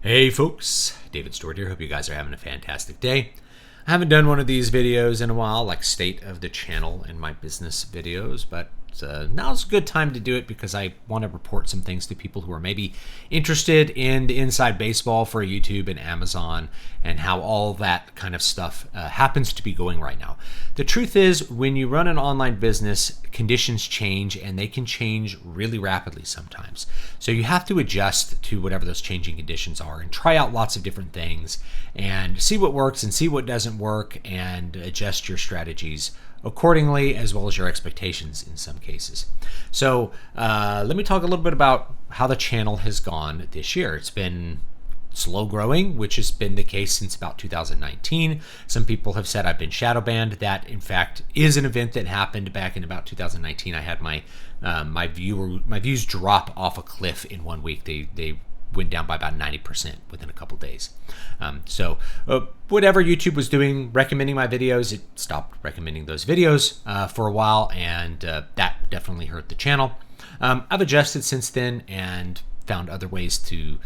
Hey folks, David Stewart here. Hope you guys are having a fantastic day. I haven't done one of these videos in a while, like state of the channel and my business videos, but now's a good time to do it because I want to report some things to people who are maybe interested in the inside baseball for YouTube and Amazon and how all that kind of stuff happens to be going right now. The truth is, when you run an online business, conditions change and they can change really rapidly sometimes. So you have to adjust to whatever those changing conditions are and try out lots of different things and see what works and see what doesn't work and adjust your strategies accordingly, as well as your expectations in some cases. So let me talk a little bit about how the channel has gone this year. It's been slow growing, which has been the case since about 2019. Some people have said I've been shadow banned. That, in fact, is an event that happened back in about 2019. I had my views drop off a cliff in 1 week. They went down by about 90% within a couple days. So whatever YouTube was doing, recommending my videos, it stopped recommending those videos for a while, and that definitely hurt the channel. I've adjusted since then and found other ways to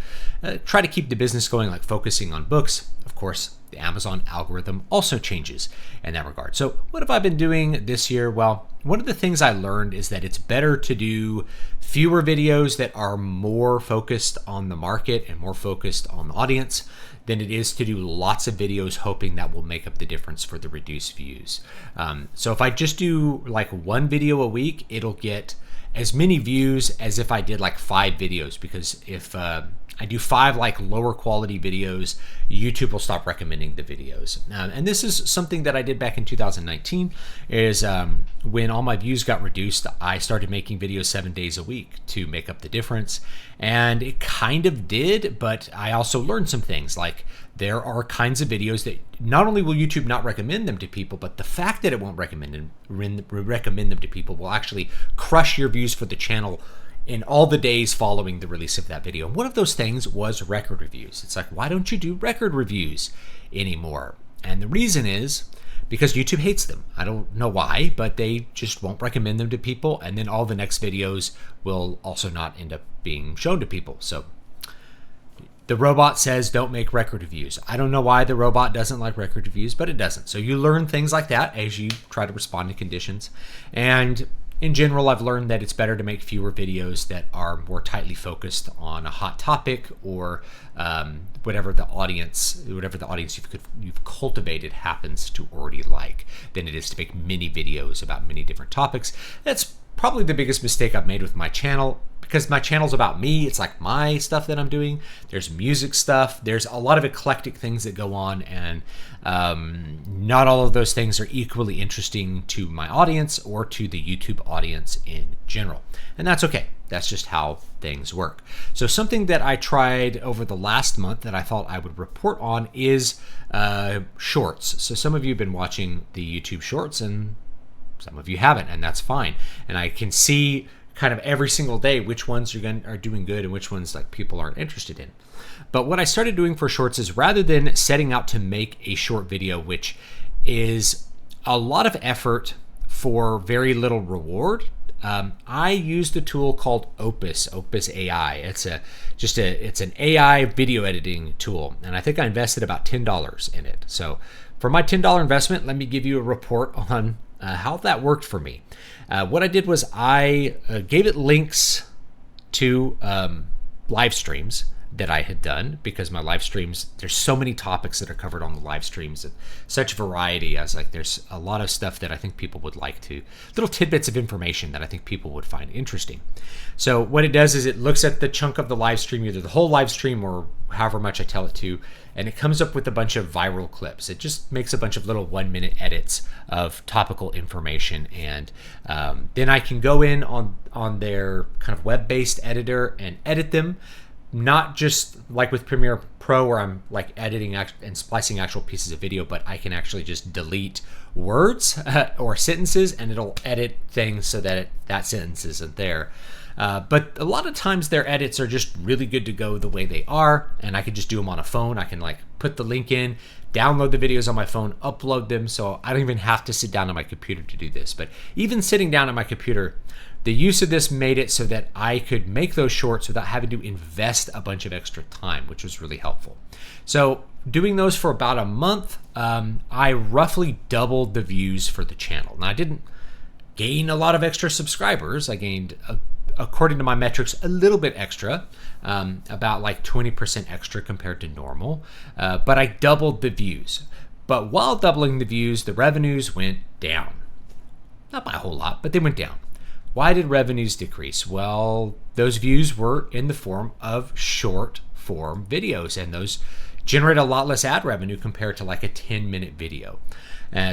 try to keep the business going, like focusing on books. Of course, the Amazon algorithm also changes in that regard. So what have I been doing this year? Well, one of the things I learned is that it's better to do fewer videos that are more focused on the market and more focused on the audience than it is to do lots of videos hoping that will make up the difference for the reduced views. So if I just do like one video a week, it'll get as many views as if I did like 5 videos, because if I do 5 like lower quality videos, YouTube will stop recommending the videos. And this is something that I did back in 2019 is when all my views got reduced, I started making videos 7 days a week to make up the difference. And it kind of did, but I also learned some things, like there are kinds of videos that not only will YouTube not recommend them to people, but the fact that it won't recommend them to people will actually crush your views for the channel in all the days following the release of that video. And one of those things was record reviews. It's like, why don't you do record reviews anymore? And the reason is because YouTube hates them. I don't know why, but they just won't recommend them to people. And then all the next videos will also not end up being shown to people. So the robot says don't make record reviews. I don't know why the robot doesn't like record reviews, but it doesn't. So you learn things like that as you try to respond to conditions. And in general, I've learned that it's better to make fewer videos that are more tightly focused on a hot topic or whatever the audience you've cultivated happens to already like, than it is to make many videos about many different topics. That's probably the biggest mistake I've made with my channel, because my channel's about me. It's like my stuff that I'm doing. There's music stuff. There's a lot of eclectic things that go on, and not all of those things are equally interesting to my audience or to the YouTube audience in general. And that's okay. That's just how things work. So something that I tried over the last month that I thought I would report on is shorts. So some of you have been watching the YouTube shorts and some of you haven't, and that's fine. And I can see kind of every single day which ones are doing good and which ones like people aren't interested in. But what I started doing for shorts is, rather than setting out to make a short video, which is a lot of effort for very little reward, I used a tool called Opus AI. It's an AI video editing tool, and I think I invested about $10 in it. So for my $10 investment, let me give you a report on how that worked for me. What I did was I gave it links to live streams that I had done, because my live streams, there's so many topics that are covered on the live streams, and such variety. I was like, there's a lot of stuff that I think people would like to, little tidbits of information that I think people would find interesting. So what it does is it looks at the chunk of the live stream, either the whole live stream or however much I tell it to, and it comes up with a bunch of viral clips. It just makes a bunch of little 1-minute edits of topical information, and then I can go in on their kind of web-based editor and edit them. Not just like with Premiere Pro where I'm like editing and splicing actual pieces of video, but I can actually just delete words or sentences, and it'll edit things so that that sentence isn't there. But a lot of times their edits are just really good to go the way they are, and I can just do them on a phone. I can like put the link in, download the videos on my phone, upload them, so I don't even have to sit down at my computer to do this. But even sitting down at my computer, the use of this made it so that I could make those shorts without having to invest a bunch of extra time, which was really helpful. So doing those for about a month, I roughly doubled the views for the channel. Now, I didn't gain a lot of extra subscribers. I gained, according to my metrics, a little bit extra, about like 20% extra compared to normal, but I doubled the views. But while doubling the views, the revenues went down. Not by a whole lot, but they went down. Why did revenues decrease? Well, those views were in the form of short form videos, and those generate a lot less ad revenue compared to like a 10-minute video.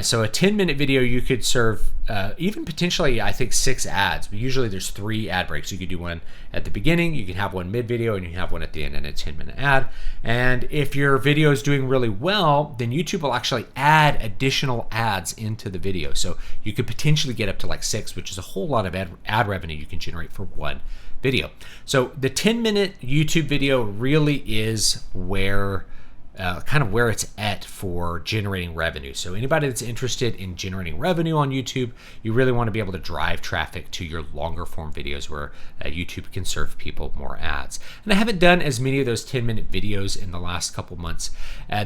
So a 10-minute video, you could serve even potentially, I think, 6 ads. But usually there's 3 ad breaks. You could do one at the beginning, you can have one mid-video, and you can have one at the end and a 10-minute ad. And if your video is doing really well, then YouTube will actually add additional ads into the video. So you could potentially get up to like 6, which is a whole lot of ad revenue you can generate for one video. So the 10-minute YouTube video really is where kind of where it's at for generating revenue. So anybody that's interested in generating revenue on YouTube, you really want to be able to drive traffic to your longer form videos where YouTube can serve people more ads. And I haven't done as many of those 10-minute videos in the last couple months.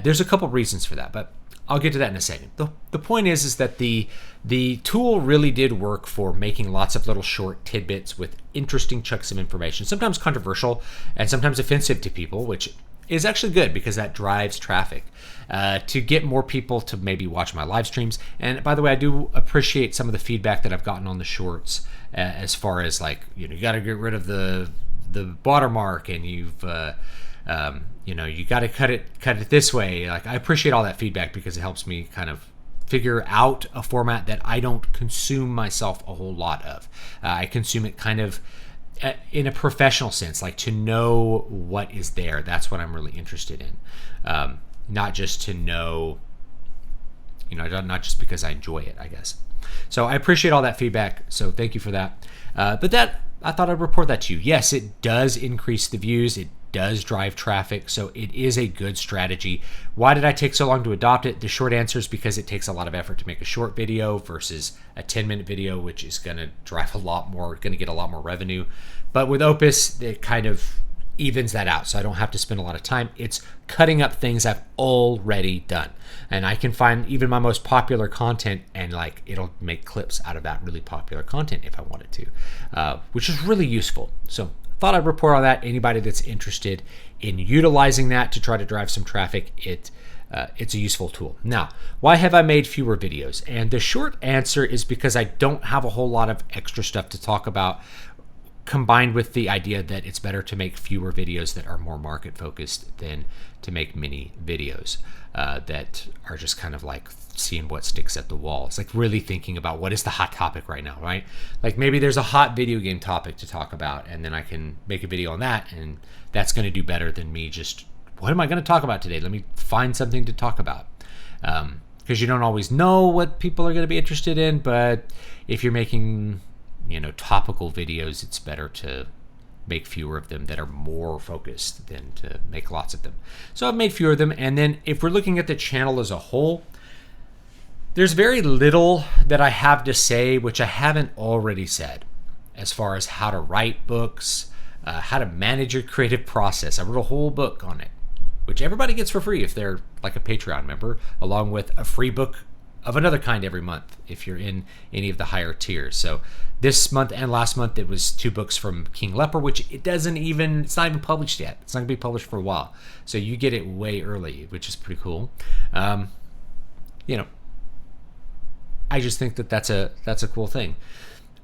There's a couple reasons for that, but I'll get to that in a second. The point is that the tool really did work for making lots of little short tidbits with interesting chunks of information, sometimes controversial and sometimes offensive to people, which is actually good because that drives traffic to get more people to maybe watch my live streams. And by the way, I do appreciate some of the feedback that I've gotten on the shorts as far as like, you got to get rid of the watermark, and you got to cut it this way. Like, I appreciate all that feedback because it helps me kind of figure out a format that I don't consume myself a whole lot of. I consume it kind of in a professional sense, like to know what is there. That's what I'm really interested in. Not just to know, not just because I enjoy it, I guess. So I appreciate all that feedback. So thank you for that. But I thought I'd report that to you. Yes, it does increase the views. It does drive traffic. So it is a good strategy. Why did I take so long to adopt it? The short answer is because it takes a lot of effort to make a short video versus a 10-minute video, which is going to drive going to get a lot more revenue. But with Opus, it kind of evens that out. So I don't have to spend a lot of time. It's cutting up things I've already done. And I can find even my most popular content and like it'll make clips out of that really popular content if I wanted to, which is really useful. So thought I'd report on that. Anybody that's interested in utilizing that to try to drive some traffic, it's a useful tool. Now, why have I made fewer videos? And the short answer is because I don't have a whole lot of extra stuff to talk about, combined with the idea that it's better to make fewer videos that are more market focused than to make many videos that are just kind of like seeing what sticks at the wall. It's like really thinking about what is the hot topic right now, right? Like maybe there's a hot video game topic to talk about, and then I can make a video on that, and that's going to do better than me just, what am I going to talk about today? Let me find something to talk about. Because you don't always know what people are going to be interested in, but if you're making topical videos, it's better to make fewer of them that are more focused than to make lots of them. So I've made fewer of them. And then if we're looking at the channel as a whole, there's very little that I have to say which I haven't already said, as far as how to write books, how to manage your creative process. I wrote a whole book on it, which everybody gets for free if they're like a Patreon member, along with a free book of another kind every month if you're in any of the higher tiers. So this month and last month, it was 2 books from King Leper, which it's not even published yet. It's not going to be published for a while. So you get it way early, which is pretty cool. I just think that that's a cool thing.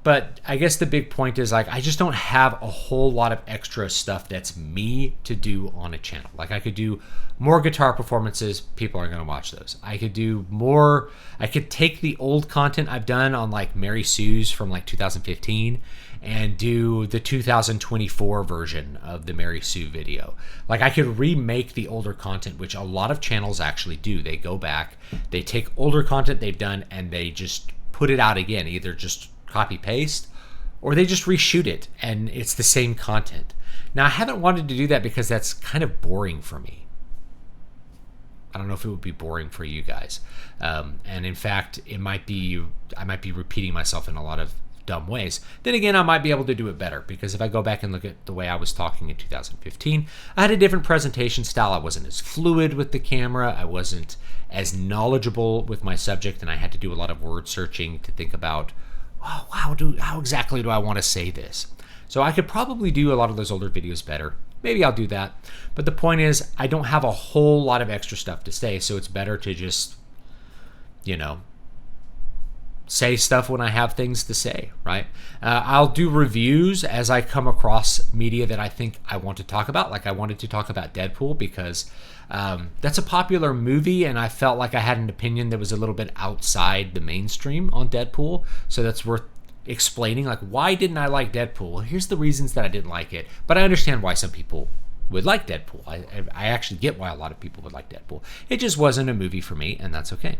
But I guess the big point is, like, I just don't have a whole lot of extra stuff that's me to do on a channel. Like, I could do more guitar performances. People aren't going to watch those. I could do more. I could take the old content I've done on like Mary Sue's from like 2015 and do the 2024 version of the Mary Sue video. Like, I could remake the older content, which a lot of channels actually do. They go back, they take older content they've done, and they just put it out again, either just copy paste or they just reshoot it and it's the same content. Now, I haven't wanted to do that because that's kind of boring for me. I don't know if it would be boring for you guys. And in fact, I might be repeating myself in a lot of dumb ways. Then again, I might be able to do it better, because if I go back and look at the way I was talking in 2015, I had a different presentation style. I wasn't as fluid with the camera. I wasn't as knowledgeable with my subject, and I had to do a lot of word searching to think about, oh, how exactly do I want to say this? So I could probably do a lot of those older videos better. Maybe I'll do that. But the point is, I don't have a whole lot of extra stuff to say, so it's better to just, say stuff when I have things to say, right? I'll do reviews as I come across media that I think I want to talk about. Like I wanted to talk about Deadpool because that's a popular movie, and I felt like I had an opinion that was a little bit outside the mainstream on Deadpool. So that's worth explaining. Like, why didn't I like Deadpool? Well, here's the reasons that I didn't like it. But I understand why some people would like Deadpool. I actually get why a lot of people would like Deadpool. It just wasn't a movie for me, and that's okay.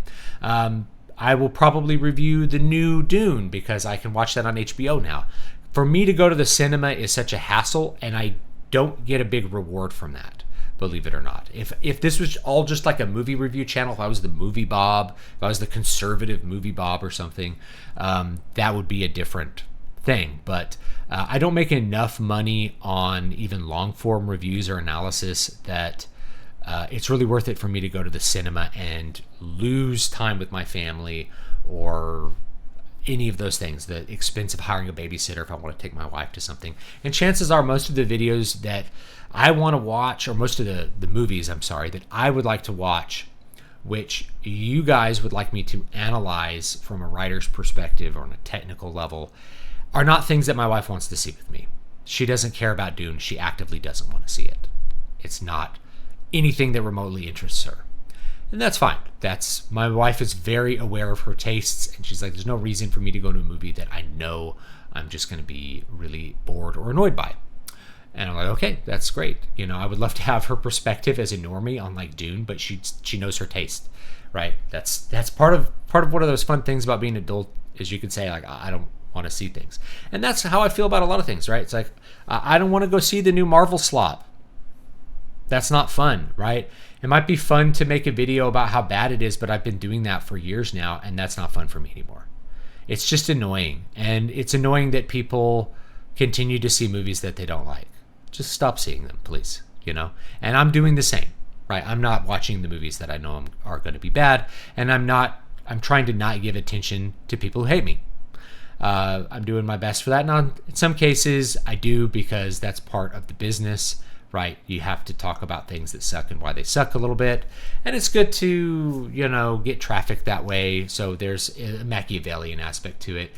I will probably review the new Dune because I can watch that on HBO now. For me to go to the cinema is such a hassle, and I don't get a big reward from that, believe it or not. If this was all just like a movie review channel, if I was the Movie Bob, if I was the conservative Movie Bob or something, that would be a different thing. But I don't make enough money on even long form reviews or analysis that it's really worth it for me to go to the cinema and lose time with my family or any of those things, the expense of hiring a babysitter if I want to take my wife to something. And chances are most of the videos that I want to watch, or most of the movies, that I would like to watch, which you guys would like me to analyze from a writer's perspective or on a technical level, are not things that my wife wants to see with me. She doesn't care about Dune. She actively doesn't want to see it. It's not anything that remotely interests her. And that's fine. My wife is very aware of her tastes, and she's like, there's no reason for me to go to a movie that I know I'm just going to be really bored or annoyed by. And I'm like, okay, that's great. I would love to have her perspective as a normie on like Dune, but she knows her taste, right? That's part of one of those fun things about being an adult, is you can say like, I don't want to see things. And that's how I feel about a lot of things, right? It's like, I don't want to go see the new Marvel slop. That's not fun, right? It might be fun to make a video about how bad it is, but I've been doing that for years now, and that's not fun for me anymore. It's just annoying. And it's annoying that people continue to see movies that they don't like. Just stop seeing them, please, And I'm doing the same, right? I'm not watching the movies that I know are going to be bad, and I'm trying to not give attention to people who hate me. I'm doing my best for that. Now, in some cases, I do, because that's part of the business, right? You have to talk about things that suck and why they suck a little bit. And it's good to, get traffic that way. So there's a Machiavellian aspect to it.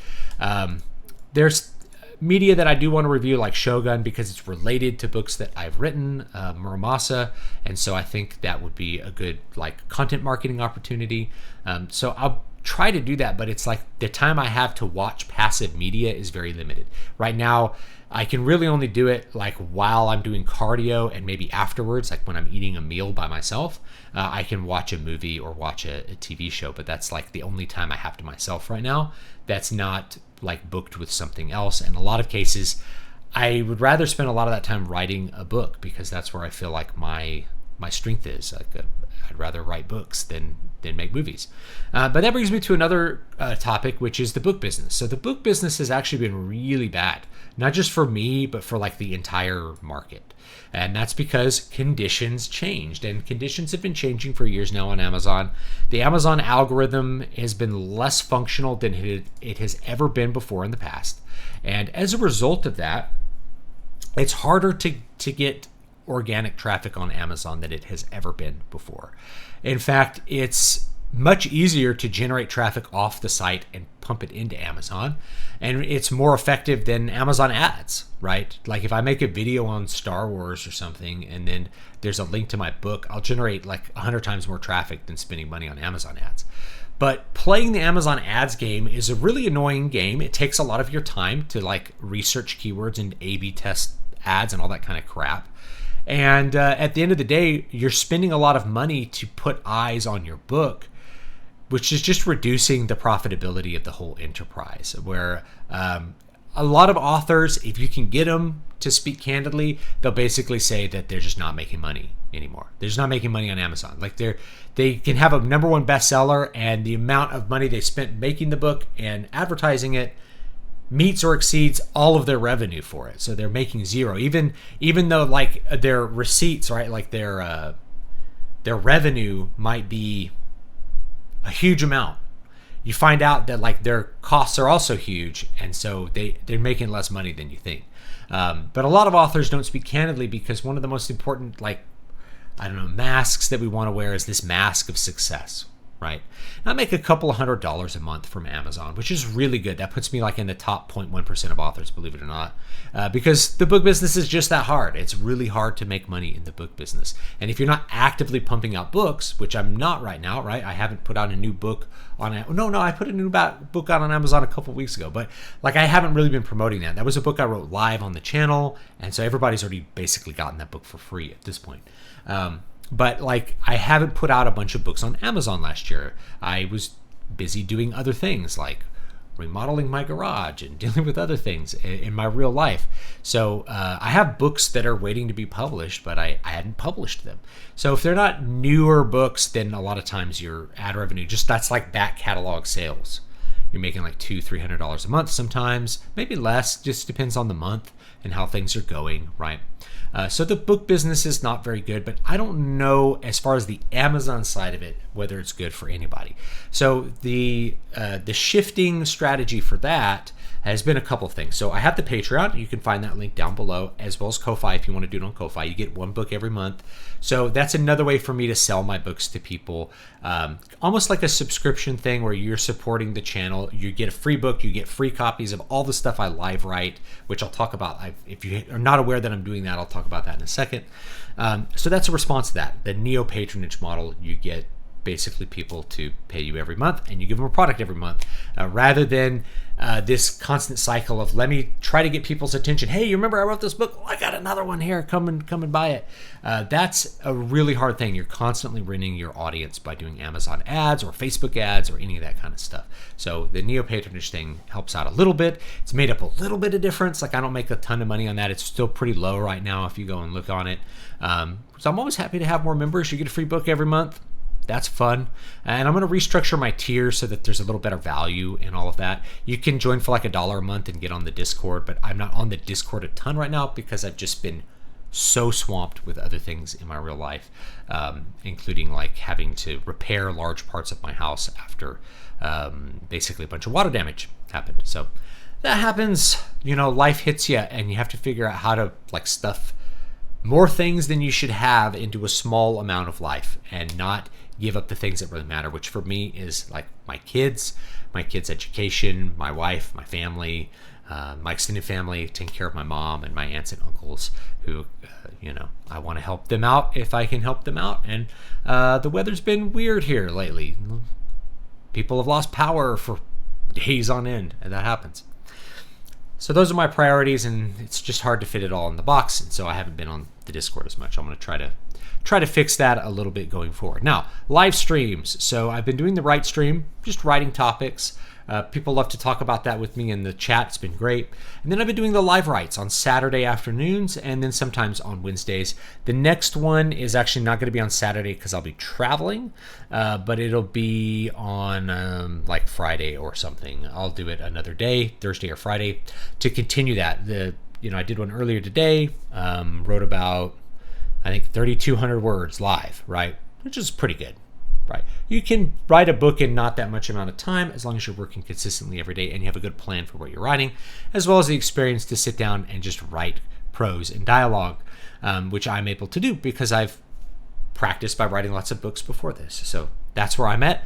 There's media that I do want to review, like Shogun, because it's related to books that I've written, Muramasa. And so I think that would be a good content marketing opportunity. So I'll try to do that, but it's like the time I have to watch passive media is very limited. Right now, I can really only do it while I'm doing cardio, and maybe afterwards, like when I'm eating a meal by myself, I can watch a movie or watch a TV show, but that's the only time I have to myself right now. That's not booked with something else. In a lot of cases, I would rather spend a lot of that time writing a book, because that's where I feel like my strength is. I'd rather write books than make movies. But that brings me to another topic, which is the book business. So the book business has actually been really bad, not just for me, but for the entire market. And that's because conditions changed, and conditions have been changing for years now on Amazon. The Amazon algorithm has been less functional than it has ever been before in the past. And as a result of that, it's harder to get organic traffic on Amazon than it has ever been before. In fact, it's much easier to generate traffic off the site and pump it into Amazon, and it's more effective than Amazon ads, right? Like if I make a video on Star Wars or something, and then there's a link to my book, I'll generate 100 times more traffic than spending money on Amazon ads. But playing the Amazon ads game is a really annoying game. It takes a lot of your time to research keywords and A/B test ads and all that kind of crap. And at the end of the day, you're spending a lot of money to put eyes on your book, which is just reducing the profitability of the whole enterprise. Where a lot of authors, if you can get them to speak candidly, they'll basically say that they're just not making money anymore. They're just not making money on Amazon. They can have a #1 bestseller, and the amount of money they spent making the book and advertising it meets or exceeds all of their revenue for it. So they're making zero, even though like their receipts, right? Like their revenue might be a huge amount. You find out that like their costs are also huge, and so they're making less money than you think. But a lot of authors don't speak candidly because one of the most important, like, I don't know, masks that we want to wear is this mask of success, right? And I make a couple of $100 a month from Amazon, which is really good. That puts me like in the top 0.1% of authors, believe it or not, because the book business is just that hard. It's really hard to make money in the book business. And if you're not actively pumping out books, which I'm not right now, right? I haven't put out a new book on it. No, I put a new book out on Amazon a couple of weeks ago, but like I haven't really been promoting that. That was a book I wrote live on the channel, and so everybody's already basically gotten that book for free at this point. But like I haven't put out a bunch of books on Amazon last year. I was busy doing other things like remodeling my garage and dealing with other things in my real life. So I have books that are waiting to be published, but I hadn't published them. So if they're not newer books, then a lot of times your ad revenue, just that's like back catalog sales. You're making like $200-$300 a month sometimes, maybe less, just depends on the month and how things are going, right? So the book business is not very good, but I don't know as far as the Amazon side of it whether it's good for anybody. So the shifting strategy for that has been a couple of things. So I have the Patreon. You can find that link down below, as well as Ko-Fi if you want to do it on Ko-Fi. You get one book every month. So that's another way for me to sell my books to people, almost like a subscription thing where you're supporting the channel. You get a free book. You get free copies of all the stuff I live write, which I'll talk about. If you are not aware that I'm doing that, I'll talk about that in a second. So that's a response to that. The Neo patronage model, you get basically people to pay you every month and you give them a product every month, rather than this constant cycle of let me try to get people's attention. Hey, you remember I wrote this book? Well, I got another one here. Come and buy it. That's a really hard thing. You're constantly winning your audience by doing Amazon ads or Facebook ads or any of that kind of stuff. So the Neo patronage thing helps out a little bit. It's made up a little bit of difference. Like I don't make a ton of money on that. It's still pretty low right now if you go and look on it. So I'm always happy to have more members. You get a free book every month. That's fun. And I'm going to restructure my tiers so that there's a little better value in all of that. You can join for like $1 a month and get on the Discord, but I'm not on the Discord a ton right now because I've just been so swamped with other things in my real life, including like having to repair large parts of my house after basically a bunch of water damage happened. So that happens, life hits you and you have to figure out how to like stuff more things than you should have into a small amount of life and not give up the things that really matter, which for me is like my kids' education, my wife, my family, my extended family, taking care of my mom and my aunts and uncles who, I want to help them out if I can help them out. And the weather's been weird here lately. People have lost power for days on end, and that happens. So those are my priorities, and it's just hard to fit it all in the box, and so I haven't been on the Discord as much. I'm going to try to fix that a little bit going forward. Now, live streams. So I've been doing the Write Stream, just writing topics. People love to talk about that with me in the chat. It's been great. And then I've been doing the live writes on Saturday afternoons and then sometimes on Wednesdays. The next one is actually not going to be on Saturday because I'll be traveling, but it'll be on like Friday or something. I'll do it another day, Thursday or Friday, to continue that. I did one earlier today, wrote about, I think, 3,200 words live, right? Which is pretty good. Right. You can write a book in not that much amount of time as long as you're working consistently every day and you have a good plan for what you're writing, as well as the experience to sit down and just write prose and dialogue, which I'm able to do because I've practiced by writing lots of books before this. So that's where I'm at.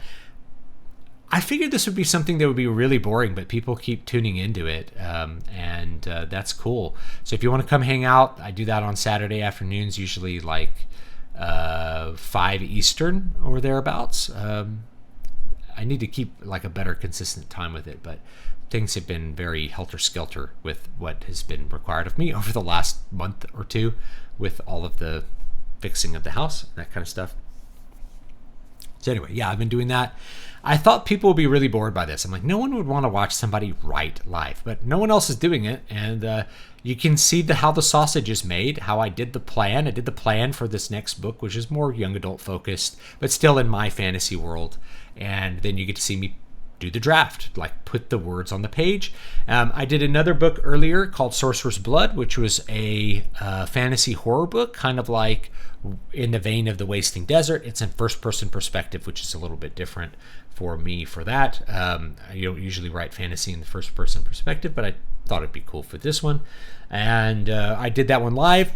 I figured this would be something that would be really boring, but people keep tuning into it, and that's cool. So if you want to come hang out, I do that on Saturday afternoons, usually like 5 Eastern or thereabouts. I need to keep like a better consistent time with it, but things have been very helter-skelter with what has been required of me over the last month or two with all of the fixing of the house, that kind of stuff. So anyway, yeah, I've been doing that. I thought people would be really bored by this. I'm like, no one would want to watch somebody write live, but no one else is doing it. And you can see how the sausage is made, how I did the plan. I did the plan for this next book, which is more young adult focused, but still in my fantasy world. And then you get to see me do the draft, like put the words on the page. I did another book earlier called Sorcerer's Blood, which was a fantasy horror book, kind of like in the vein of The Wasting Desert. It's in first-person perspective, which is a little bit different for me for that. I don't usually write fantasy in the first-person perspective, but I thought it'd be cool for this one. And I did that one live,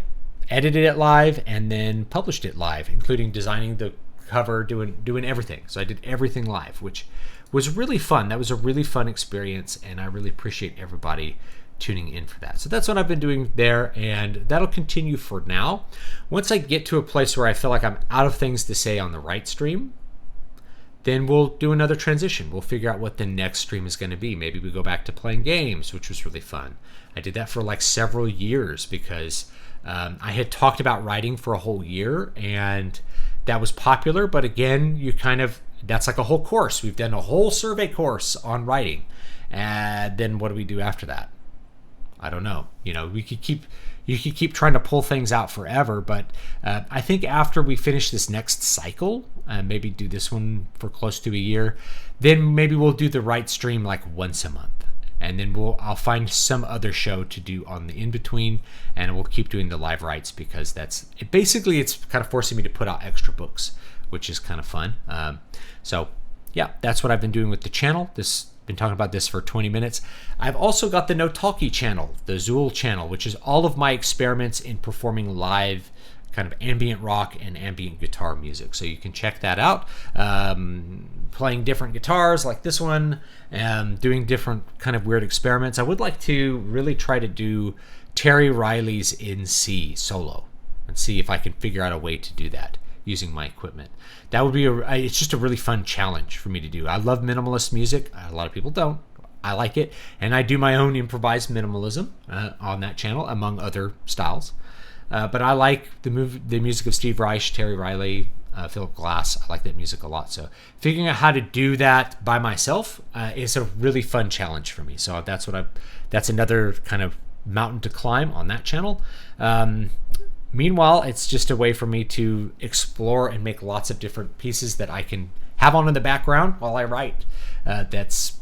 edited it live, and then published it live, including designing the cover, doing everything. So I did everything live, which was really fun. That was a really fun experience, and I really appreciate everybody tuning in for that. So that's what I've been doing there, and that'll continue for now. Once I get to a place where I feel like I'm out of things to say on the right stream, then we'll do another transition. We'll figure out what the next stream is going to be. Maybe we go back to playing games, which was really fun. I did that for like several years because I had talked about writing for a whole year, and that was popular. But again, that's like a whole course. We've done a whole survey course on writing. And then what do we do after that? I don't know. You could keep trying to pull things out forever, but I think after we finish this next cycle, maybe do this one for close to a year, then maybe we'll do the right stream like once a month, and then I'll find some other show to do on the in between, and we'll keep doing the live writes because basically it's kind of forcing me to put out extra books, which is kind of fun. So yeah, that's what I've been doing with the channel. Been talking about this for 20 minutes. I've also got the No Talkie channel, the Zool channel, which is all of my experiments in performing live kind of ambient rock and ambient guitar music. So you can check that out. Playing different guitars like this one, doing different kind of weird experiments. I would like to really try to do Terry Riley's In C solo and see if I can figure out a way to do that using my equipment. That would be it's just a really fun challenge for me to do. I love minimalist music. A lot of people don't. I like it, and I do my own improvised minimalism on that channel, among other styles. But I like the music of Steve Reich, Terry Riley, Philip Glass. I like that music a lot. So figuring out how to do that by myself is a really fun challenge for me. So that's another kind of mountain to climb on that channel. Meanwhile, it's just a way for me to explore and make lots of different pieces that I can have on in the background while I write. That's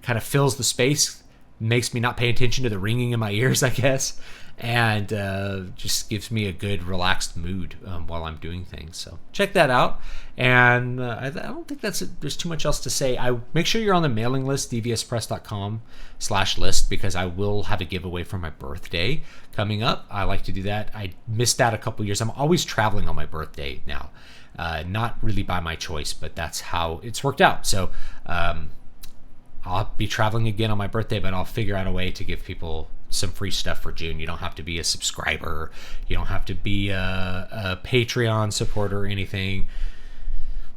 kind of fills the space, makes me not pay attention to the ringing in my ears, I guess, and just gives me a good relaxed mood while I'm doing things. So check that out. And I don't think there's too much else to say. Make sure you're on the mailing list, dvspress.com/list, because I will have a giveaway for my birthday coming up. I like to do that. I missed that a couple years. I'm always traveling on my birthday now. Not really by my choice, but that's how it's worked out. So I'll be traveling again on my birthday, but I'll figure out a way to give people some free stuff for June. You don't have to be a subscriber. You don't have to be a Patreon supporter or anything.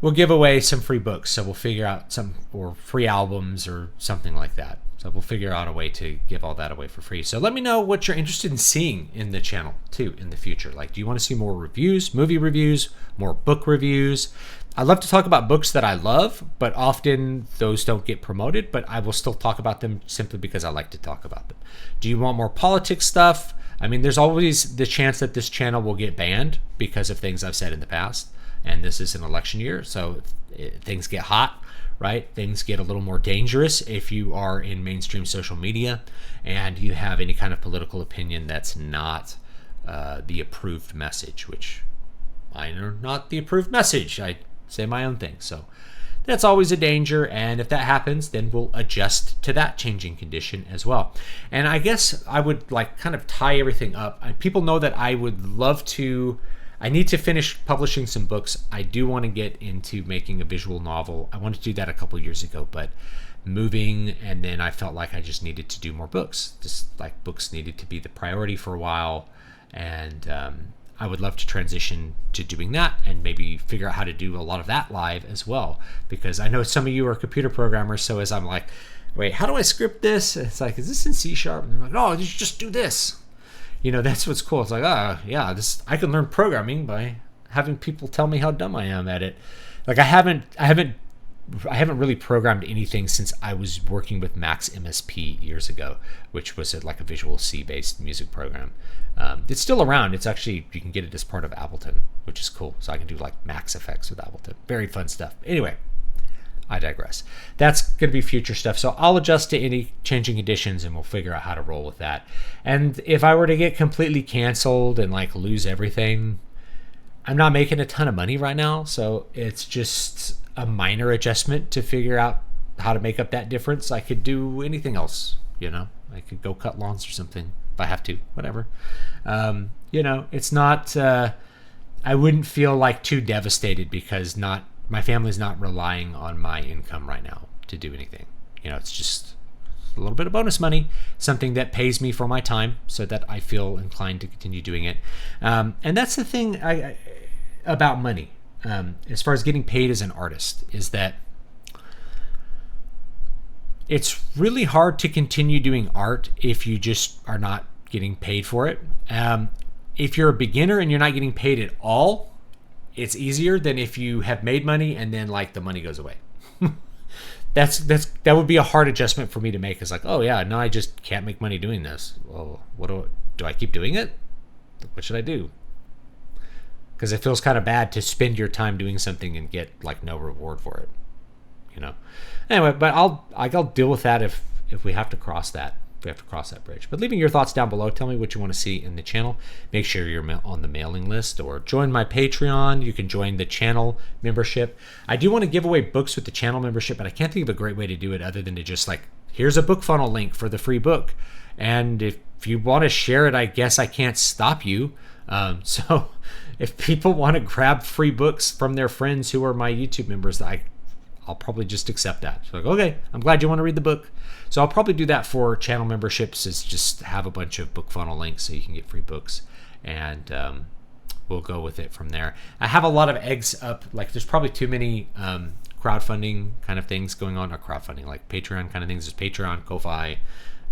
We'll give away some free books. So we'll figure out or free albums or something like that. So we'll figure out a way to give all that away for free. So let me know what you're interested in seeing in the channel too in the future. Like, do you want to see more reviews, movie reviews, more book reviews? I love to talk about books that I love, but often those don't get promoted, but I will still talk about them simply because I like to talk about them. Do you want more politics stuff? I mean, there's always the chance that this channel will get banned because of things I've said in the past, and this is an election year, so things get hot, right? Things get a little more dangerous if you are in mainstream social media and you have any kind of political opinion that's not the approved message, which mine are not the approved message. I say my own thing. So that's always a danger. And if that happens, then we'll adjust to that changing condition as well. And I guess I would like kind of tie everything up. People know that I would love to, I need to finish publishing some books. I do want to get into making a visual novel. I wanted to do that a couple years ago, but moving, and then I felt like I just needed to do more books. Just like books needed to be the priority for a while. And I would love to transition to doing that and maybe figure out how to do a lot of that live as well, because I know some of you are computer programmers. So as I'm like, wait, how do I script this? It's like, is this in C#? And they're like, oh, you just do this. You know, that's what's cool. It's like, oh yeah, I can learn programming by having people tell me how dumb I am at it. Like I haven't really programmed anything since I was working with Max MSP years ago, which was like a Visual C based music program. It's still around. It's actually, you can get it as part of Ableton, which is cool. So I can do like Max effects with Ableton. Very fun stuff. Anyway, I digress. That's going to be future stuff. So I'll adjust to any changing conditions and we'll figure out how to roll with that. And if I were to get completely canceled and like lose everything, I'm not making a ton of money right now. So it's just a minor adjustment to figure out how to make up that difference. I could do anything else, you know, I could go cut lawns or something if I have to, whatever. You know, it's not, I wouldn't feel like too devastated because my family's not relying on my income right now to do anything. You know, it's just a little bit of bonus money, something that pays me for my time so that I feel inclined to continue doing it. And that's the thing about money, as far as getting paid as an artist, is that it's really hard to continue doing art if you just are not getting paid for it. If you're a beginner and you're not getting paid at all, it's easier than if you have made money and then like the money goes away. That would be a hard adjustment for me to make. It's like, oh yeah, no, I just can't make money doing this. Well, what do I keep doing it? What should I do? Because it feels kind of bad to spend your time doing something and get like no reward for it, you know. Anyway, but I'll deal with that if we have to cross that. We have to cross that bridge. But leaving your thoughts down below. Tell me what you want to see in the channel. Make sure you're on the mailing list or join my Patreon. You can join the channel membership. I do want to give away books with the channel membership, but I can't think of a great way to do it other than to just like, here's a BookFunnel link for the free book. And if you want to share it, I guess I can't stop you. So if people want to grab free books from their friends who are my YouTube members, I'll probably just accept that. So like, okay, I'm glad you want to read the book. So I'll probably do that for channel memberships, is just have a bunch of BookFunnel links so you can get free books, and we'll go with it from there. I have a lot of eggs up. Like there's probably too many crowdfunding kind of things going on, or crowdfunding, like Patreon kind of things. There's Patreon, Ko-Fi,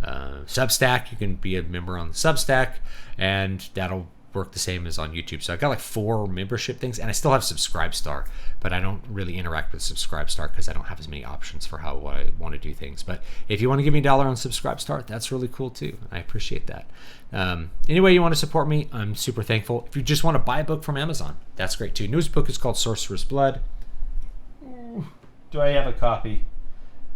Substack. You can be a member on the Substack, and that'll work the same as on YouTube. So I've got like 4 membership things, and I still have Subscribestar, but I don't really interact with Subscribestar because I don't have as many options for how I want to do things. But if you want to give me $1 on Subscribestar, that's really cool too. I appreciate that. Anyway, you want to support me, I'm super thankful. If you just want to buy a book from Amazon, that's great too. Newest book is called Sorcerer's Blood. Do I have a copy?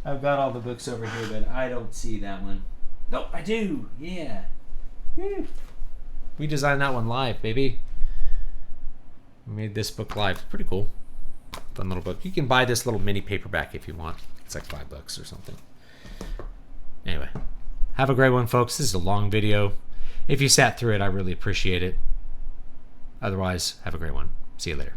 I've got all the books over here, but I don't see that one. Nope, I do. Yeah. Woo. We designed that one live, baby. We made this book live. Pretty cool. Fun little book. You can buy this little mini paperback if you want. It's like $5 or something. Anyway, have a great one, folks. This is a long video. If you sat through it, I really appreciate it. Otherwise, have a great one. See you later.